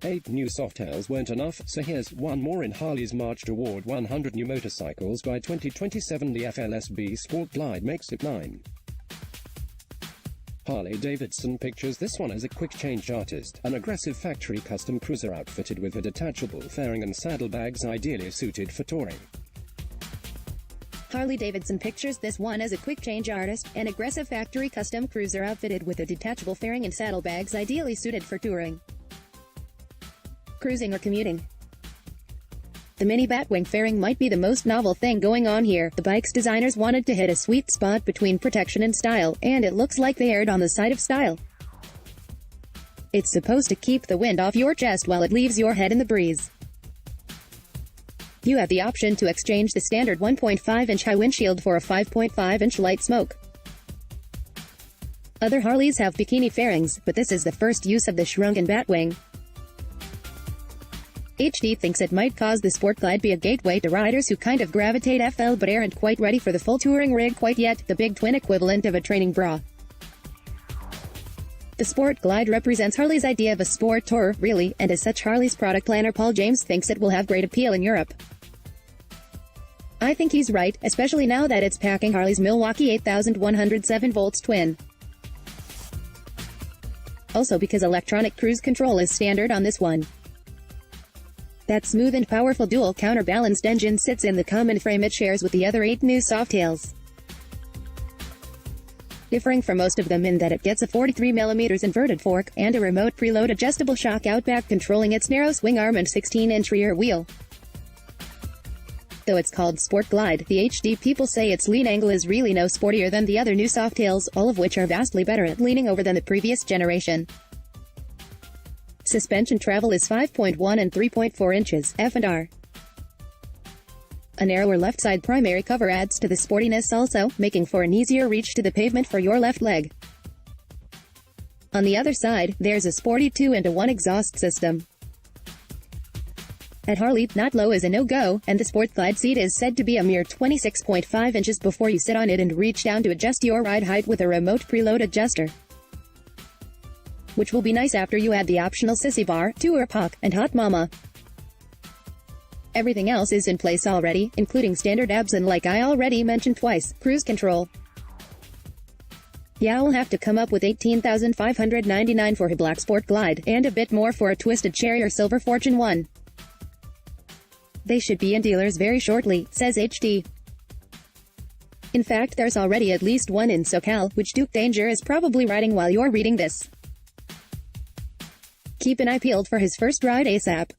8 new Softails weren't enough, so here's one more in Harley's march toward 100 new motorcycles by 2027. The FLSB Sport Glide makes it 9. Harley-Davidson pictures this one as a quick-change artist, an aggressive factory custom cruiser outfitted with a detachable fairing and saddlebags ideally suited for touring. Harley-Davidson pictures this one as a quick-change artist, an aggressive factory custom cruiser outfitted with a detachable fairing and saddlebags ideally suited for touring, cruising or commuting. The mini batwing fairing might be the most novel thing going on here. The bike's designers wanted to hit a sweet spot between protection and style, and it looks like they erred on the side of style. It's supposed to keep the wind off your chest while it leaves your head in the breeze. You have the option to exchange the standard 1.5-inch high windshield for a 5.5-inch light smoke. Other Harleys have bikini fairings, but this is the first use of the shrunken batwing. HD thinks it might cause the Sport Glide be a gateway to riders who kind of gravitate FL but aren't quite ready for the full touring rig quite yet, the big twin equivalent of a training bra. The Sport Glide represents Harley's idea of a sport tour, really, and as such Harley's product planner Paul James thinks it will have great appeal in Europe. I think he's right, especially now that it's packing Harley's Milwaukee 8107 volts twin. Also because electronic cruise control is standard on this one. That smooth and powerful dual counterbalanced engine sits in the common frame it shares with the other 8 new Softails, differing from most of them in that it gets a 43mm inverted fork, and a remote preload adjustable shock outback controlling its narrow swing arm and 16-inch rear wheel. Though it's called Sport Glide, the HD people say its lean angle is really no sportier than the other new Softails, all of which are vastly better at leaning over than the previous generation. Suspension travel is 5.1 and 3.4 inches, F&R. A narrower left side primary cover adds to the sportiness also, making for an easier reach to the pavement for your left leg. On the other side, there's a sporty 2-in-1 exhaust system. At Harley, not low is a no-go, and the Sport Glide seat is said to be a mere 26.5 inches before you sit on it and reach down to adjust your ride height with a remote preload adjuster, which will be nice after you add the optional sissy bar, tour puck, and hot mama. Everything else is in place already, including standard ABS and, like I already mentioned twice, cruise control. Yeah, I'll have to come up with $18,599 for a black Sport Glide, and a bit more for a twisted cherry or silver Fortune 1. They should be in dealers very shortly, says HD. In fact, there's already at least one in SoCal, which Duke Danger is probably riding while you're reading this. Keep an eye peeled for his first ride ASAP.